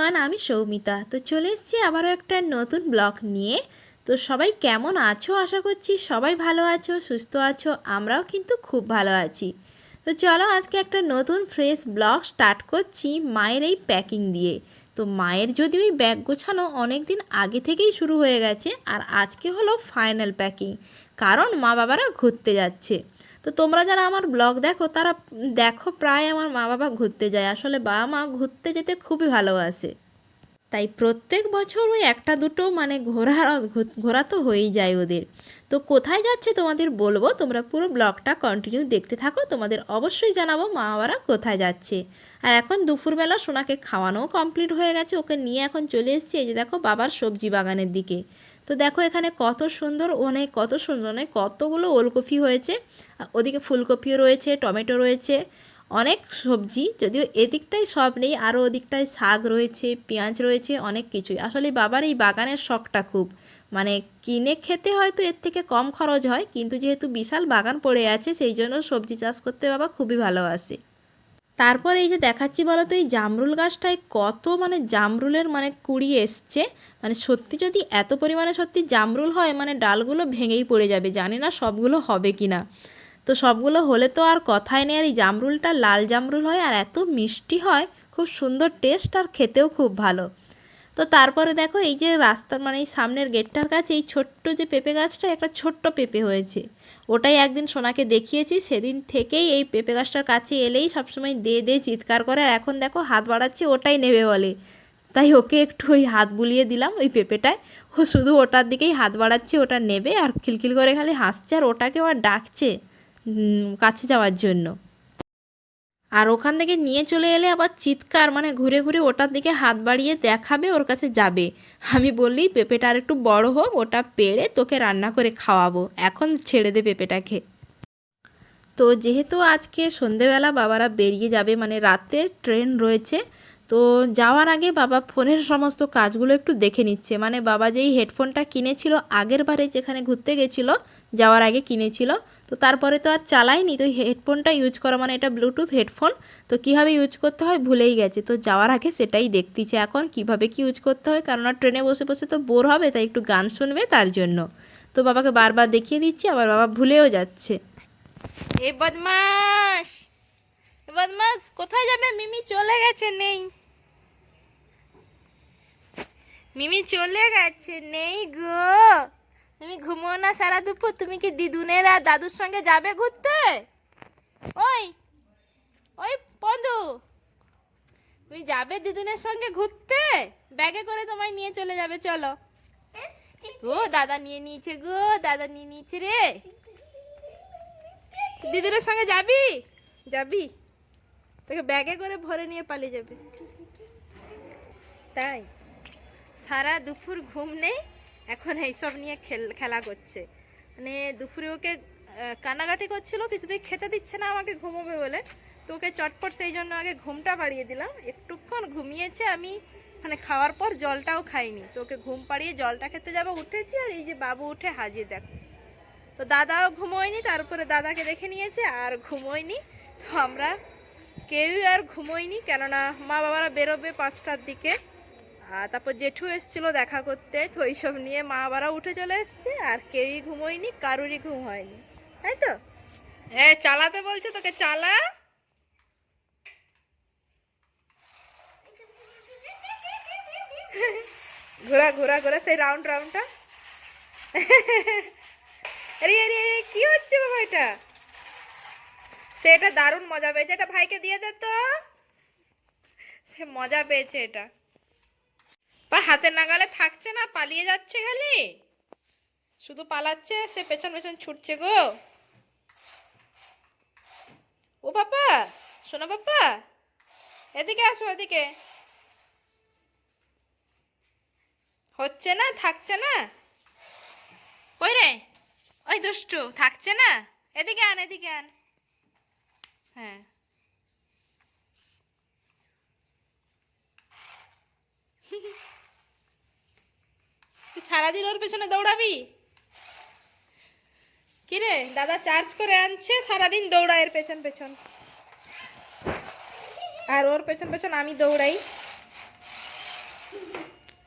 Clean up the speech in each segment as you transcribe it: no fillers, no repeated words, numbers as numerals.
Everyone, আমি সৌমিতা। তো চলে এসেছি আবারও একটা নতুন ব্লগ নিয়ে। তো সবাই কেমন আছো? আশা করছি সবাই ভালো আছো, সুস্থ আছো। আমরাও কিন্তু খুব ভালো আছি। তো চলো আজকে একটা নতুন ফ্রেশ ব্লগ স্টার্ট করছি মায়ের এই প্যাকিং দিয়ে। তো মায়ের যদি ওই ব্যাগ গোছানো অনেক দিন আগে থেকেই শুরু হয়ে গেছে, আর আজকে হলো ফাইনাল প্যাকিং, কারণ মা বাবারা ঘুরতে যাচ্ছে। তো তোমরা যারা আমার ব্লগ দেখো তারা দেখো প্রায় আমার মা বাবা ঘুরতে যায়। আসলে বাবা মা ঘুরতে যেতে খুবই ভালোবাসে, তাই প্রত্যেক বছর ওই একটা দুটো মানে ঘোরা তো হয়েই যায় ওদের। তো কোথায় যাচ্ছে তোমাদের বলবো, তোমরা পুরো ব্লগটা কন্টিনিউ দেখতে থাকো। তোমাদের অবশ্যই জানাবো মা বাবারা কোথায় যাচ্ছে। আর এখন দুপুরবেলা সোনাকে খাওয়ানোও কমপ্লিট হয়ে গেছে, ওকে নিয়ে এখন চলে এসেছি এই যে দেখো বাবার সবজি বাগানের দিকে। তো দেখো এখানে কত সুন্দর কতগুলো ওলকপি হয়েছে, আর ওদিকে ফুলকপিও রয়েছে, টমেটো রয়েছে, অনেক সবজি। যদিও এদিকটাই সব নেই, আরও ওদিকটায় শাক রয়েছে, পেঁয়াজ রয়েছে, অনেক কিছুই। আসলে বাবার এই বাগানের শখটা খুব, মানে কিনে খেতে হয়তো এর থেকে কম খরচ হয়, কিন্তু যেহেতু বিশাল বাগান পড়ে আছে সেই জন্য সবজি চাষ করতে বাবা খুবই ভালোবাসে। তারপর এই যে দেখাচ্ছি বলো তো, এই জামরুল গাছটায় কত মানে জামরুলের মানে কুড়ি এসছে। মানে সত্যি যদি এত পরিমাণে সত্যি জামরুল হয়, মানে ডালগুলো ভেঙেই পড়ে যাবে। জানি না সবগুলো হবে কি না। তো সবগুলো হলে তো আর কথাই নেই। আর এই জামরুলটা লাল জামরুল হয় আর এত মিষ্টি হয়, খুব সুন্দর টেস্ট, আর খেতেও খুব ভালো। তো তারপরে দেখো এই যে রাস্তার মানে এই সামনের গেটটার কাছে এই ছোট্ট যে পেঁপে গাছটা, একটা ছোট্ট পেঁপে হয়েছে। ওটাই একদিন সোনাকে দেখিয়েছি, সেদিন থেকেই এই পেঁপে গাছটার কাছে এলেই সবসময় দে দে চিৎকার করে। আর এখন দেখো হাত বাড়াচ্ছে, ওটাই নেবে বলে। তাই ওকে একটু ওই হাত বুলিয়ে দিলাম ওই পেঁপেটায়। ও শুধু ওটার দিকেই হাত বাড়াচ্ছে, ওটা নেবে আর খিলখিল করে খালি হাসছে, আর ওটাকে আবার ডাকছে কাছে যাওয়ার জন্য। আর ওখান থেকে নিয়ে চলে এলে আবার চিৎকার, মানে ঘুরে ঘুরে ওটার দিকে হাত বাড়িয়ে দেখাবে, ওর কাছে যাবে। আমি বললি পেঁপেটা আর একটু বড় হোক, ওটা পেড়ে তোকে রান্না করে খাওয়াবো, এখন ছেড়ে দে পেঁপেটাকে। তো যেহেতু আজকে সন্ধেবেলা বাবারা বেরিয়ে যাবে, মানে রাতে ট্রেন রয়েছে, তো যাওয়ার আগে বাবা ফোনের সমস্ত কাজগুলো একটু দেখে নিচ্ছে। মানে বাবা যেই হেডফোনটা কিনেছিল আগের বারে যেখানে ঘুরতে গেছিলো, যাওয়ার আগে কিনেছিল, তো তারপরে তো আর চালায়নি। তো হেডফোনটা ইউজ করা মানে এটা ব্লুটুথ হেডফোন, তো কীভাবে ইউজ করতে হয় ভুলেই গেছে। তো যাওয়ার আগে সেটাই দেখতেছে এখন কীভাবে কী ইউজ করতে হয়, কেননা ট্রেনে বসে বসে তো বোর হবে, তাই একটু গান শুনবে তার জন্য। তো বাবাকে বারবার দেখিয়ে দিচ্ছি, আবার বাবা ভুলেও যাচ্ছে। এ বদমাস, বদমাস কোথায় যাবে? মিমি চলে গেছে, নেই। মিমি চলে গেছে, নেই গো। তুমি ঘুমো না সারা দুপুর? তুমি কি দিদুনের আর দাদুর সঙ্গে যাবে ঘুরতে? ওই ওই পন্দু, তুমি যাবে দিদুনের সঙ্গে ঘুরতে? ব্যাগে করে তোমায় নিয়ে চলে যাবে, চলো। গো দাদা নিয়ে নিয়েছে, গো দাদা নিয়ে নিয়েছে রে। দিদুনের সঙ্গে যাবি? যাবি? তোকে ব্যাগে করে ভরে নিয়ে পালিয়ে যাবে। তাই সারা দুপুর ঘুম নেই, এখন এইসব নিয়ে খেলা করছে। মানে দুপুরে ওকে কান্নাকাটি করছিল, কিছুতেই খেতে দিচ্ছে না আমাকে ঘুমোবে বলে। তো ওকে চটপট সেই জন্য আগে ঘুমটা পাড়িয়ে দিলাম। একটুক্ষণ ঘুমিয়েছে, আমি মানে খাওয়ার পর জলটাও খাইনি। তো ওকে ঘুম পাড়িয়ে জলটা খেতে যাবো, উঠেছি, আর এই যে বাবু উঠে হাজির দেখো। তো দাদাও ঘুমোয়নি, তারপরে দাদাকে দেখে নিয়েছে আর ঘুমোয়নি। তো আমরা কেউই আর ঘুমোয়নি, কেননা মা বাবারা বেরোবে 5টার দিকে। আর তারপর জেঠু এসেছিলো দেখা করতে, তো এইসব নিয়ে মা বাবারা উঠে চলে এসছে, আর কেউই ঘুমোয়নি, কারুরই ঘুম হয়নি। তাই তো চালাতে বলছে, তোকে চালা। ঘোরা ঘোরা ঘোরা সেই রাউন্ড রাউন্ডটা। আরে আরে আরে কি হচ্ছে বাবা এটা? সেটা দারুণ মজা পেয়েছে, এটা ভাইকে দিয়ে দে তো। সে মজা পেয়েছে এটা। হাতের নাগালে থাকছে না, পালিয়ে যাচ্ছে, খালি শুধু পালাচ্ছে, সে পেছন পেছন ছুটছে গো। ও বাবা, শোনো বাবা, এদিকে আসো, এদিকে। হচ্ছে না, থাকছে না। কই রে? ওই দুষ্টু, থাকছে না। এদিকে আন, এদিকে আন। হ্যাঁ তুই সারাদিন ওর পেছনে দৌড়াবি? কিরে, দাদা চার্জ করে আনছে, সারাদিন দৌড়ায় এর পেছন পেছন, আর ওর পেছন পেছন আমি দৌড়াই।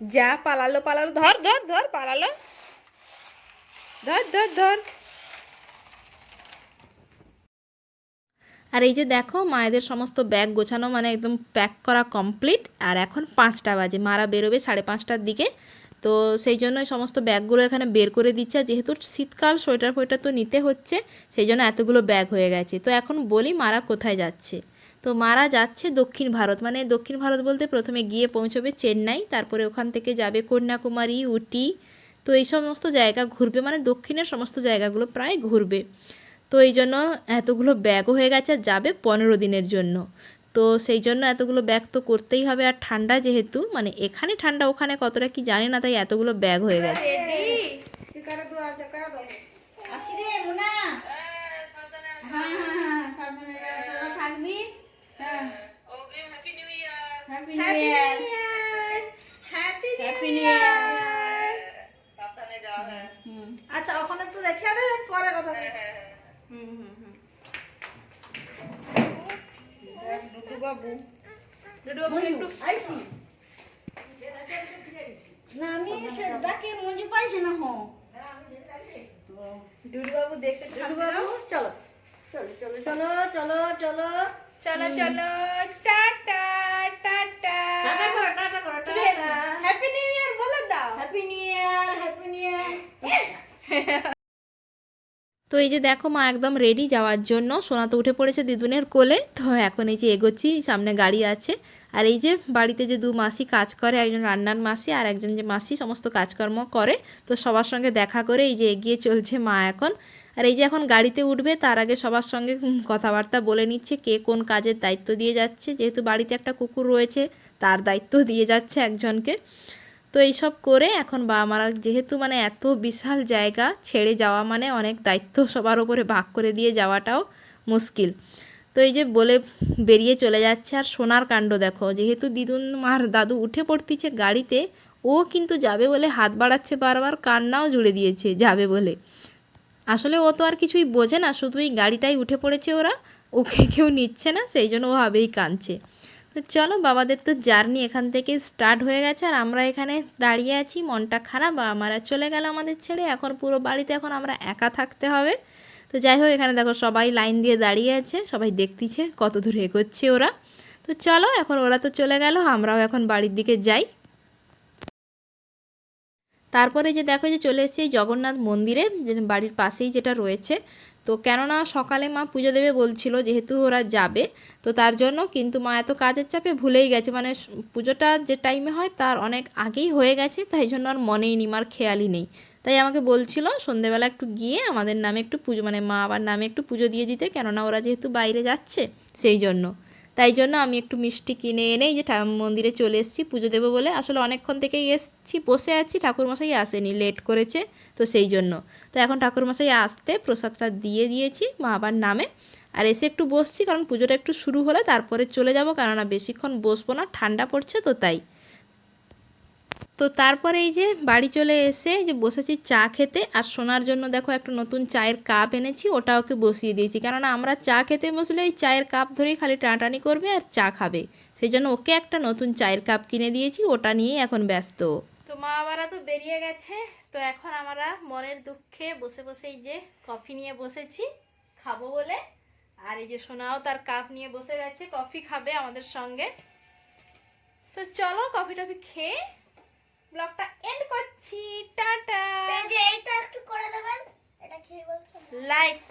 যা পালালো পালালো, ধর ধর ধর, পালালো, ধর ধর ধর। আর এই যে দেখো মায়েদের সমস্ত ব্যাগ গোছানো মানে একদম প্যাক করা কমপ্লিট। আর এখন 5টা বাজে, মারা বেরোবে 5:30টার দিকে। তো সেই জন্য সমস্ত ব্যাগগুলো এখানে বের করে দিচ্ছে। যেহেতু শীতকাল, সোয়েটার ফোয়েটার তো নিতে হচ্ছে, সেই জন্য এতগুলো ব্যাগ হয়ে গেছে। তো এখন বলি মারা কোথায় যাচ্ছে। তো মারা যাচ্ছে দক্ষিণ ভারত, মানে দক্ষিণ ভারত বলতে প্রথমে গিয়ে পৌঁছবে চেন্নাই, তারপরে ওখান থেকে যাবে কন্যাকুমারী, উটি। তো এই সমস্ত জায়গা ঘুরবে, মানে দক্ষিণের সমস্ত জায়গাগুলো প্রায় ঘুরবে। তো এই জন্য এতগুলো ব্যাগও হয়ে গেছে, আর যাবে 15 দিনের জন্য। তো সেই জন্য এতগুলো ব্যাগ তো করতেই হবে। আর ঠান্ডা যেহেতু, মানে এখানে ঠান্ডা ওখানে কতটা কি জানি না, তাই এতগুলো ব্যাগ হয়ে গেছে। আচ্ছা ওখানে একটু রেখে দে, পরে কথা ডুডু বাবু, ডুডু বাবু একটু আইসি না, আমি ডাকে মঞ্জু পাইছে না। হো ডুডু বাবু দেখতে, ডুডু বাবু চলো চলো চলো চলো চলো চলো চলো চলো, টাটা টাটা, টাটা করো টাটা করো টাটা। হ্যাপি নিউ ইয়ার বলে দাও। Happy new year, happy new year. তো এই যে দেখো মা একদম রেডি যাওয়ার জন্য, সোনা তো উঠে পড়েছে দিদুনের কোলে। তো এখন এই যে এগোচ্ছি, সামনে গাড়ি আছে। আর এই যে বাড়িতে যে 2 মাসি কাজ করে, একজন রান্নার মাসি আর একজন যে মাসি সমস্ত কাজকর্ম করে, তো সবার সঙ্গে দেখা করে এই যে এগিয়ে চলছে মা এখন। আর এই যে এখন গাড়িতে উঠবে, তার আগে সবার সঙ্গে কথাবার্তা বলে নিচ্ছে কে কোন কাজের দায়িত্ব দিয়ে যাচ্ছে। যেহেতু বাড়িতে একটা কুকুর রয়েছে, তার দায়িত্ব দিয়ে যাচ্ছে একজনকে। তো এইসব করে এখন বাবা মারা, যেহেতু মানে এত বিশাল জায়গা ছেড়ে যাওয়া মানে অনেক দায়িত্ব সবার ওপরে ভাগ করে দিয়ে যাওয়াটাও মুশকিল। তো এই যে বলে বেরিয়ে চলে যাচ্ছে। আর সোনার কাণ্ড দেখো, যেহেতু দিদুন মার দাদু উঠে পড়তিছে গাড়িতে, ও কিন্তু যাবে বলে হাত বাড়াচ্ছে বারবার, কান্নাও জুড়ে দিয়েছে যাবে বলে। আসলে ও তো আর কিছুই বোঝে না, শুধু এই গাড়িটাই উঠে পড়েছে ওরা, ওকে কেউ নিচ্ছে না, সেই জন্য ও ভাবেই কাঁদছে। তো চলো, বাবাদের তো জার্নি এখান থেকে স্টার্ট হয়ে গেছে, আর আমরা এখানে দাঁড়িয়ে আছি, মনটা খারাপ। বাবা চলে গেল আমাদের ছেড়ে, এখন পুরো বাড়িতে এখন আমরা একা থাকতে হবে। তো যাই হোক, এখানে দেখো সবাই লাইন দিয়ে দাঁড়িয়ে আছে, সবাই দেখতিছে কত দূর এগোচ্ছে ওরা। তো চলো, এখন ওরা তো চলে গেল, আমরাও এখন বাড়ির দিকে যাই। তারপরে যে দেখো যে চলে এসেছি জগন্নাথ মন্দিরে, যে বাড়ির পাশেই যেটা রয়েছে। তো কেননা সকালে মা পুজো দেবে বলছিল, যেহেতু ওরা যাবে, তো তার জন্য। কিন্তু মা এত কাজের চাপে ভুলেই গেছে, মানে পুজোটা যে টাইমে হয় তার অনেক আগেই হয়ে গেছে, তাই জন্য আর মনেই নি, মার খেয়ালই নেই। তাই আমাকে বলছিল সন্ধেবেলা একটু গিয়ে আমাদের নামে একটু পুজো, মানে মা আবার নামে একটু পুজো দিয়ে দিতে, কেননা ওরা যেহেতু বাইরে যাচ্ছে সেই জন্য। তাই জন্য আমি একটু মিষ্টি কিনে এনে এই যে মন্দিরে চলে এসেছি পুজো দেবো বলে। আসলে অনেকক্ষণ থেকেই এসেছি, বসে আছি, ঠাকুরমশাই আসেনি, লেট করেছে, তো সেই জন্য। তো এখন ঠাকুরমশাই আসতে প্রসাদটা দিয়ে দিয়েছি মা আবার নামে। আর এসে একটু বসছি, কারণ পুজোটা একটু শুরু হলে তারপরে চলে যাব, কেননা বেশিক্ষণ বসবো না, ঠান্ডা পড়ছে তো তাই। তো তারপরে এই যে বাড়ি চলে এসে যে বসেছি চা খেতে। আর সোনার জন্য দেখো একটা নতুন চায়ের কাপ এনেছি, ওটা ওকে বসিয়ে দিয়েছি, কেননা আমরা চা খেতে বসলে ওই চায়ের কাপ ধরেই খালি টানাটানি করবে আর চা খাবে। সেই জন্য ওকে একটা নতুন চায়ের কাপ কিনে দিয়েছি, ওটা নিয়েই এখন ব্যস্ত। তো মা বাবারা তো বেরিয়ে গেছে, তো এখন আমরা মনের দুঃখে বসে বসে এই যে কফি নিয়ে বসেছি খাবো বলে। আর এই যে সোনাও তার কাপ নিয়ে বসে গেছে, কফি খাবে আমাদের সঙ্গে। তো চলো কফি টফি খেয়ে ব্লগটা এন্ড করছি। টাটা। এইটা একটু করে দেবেন, এটা কি বলছেন? লাইক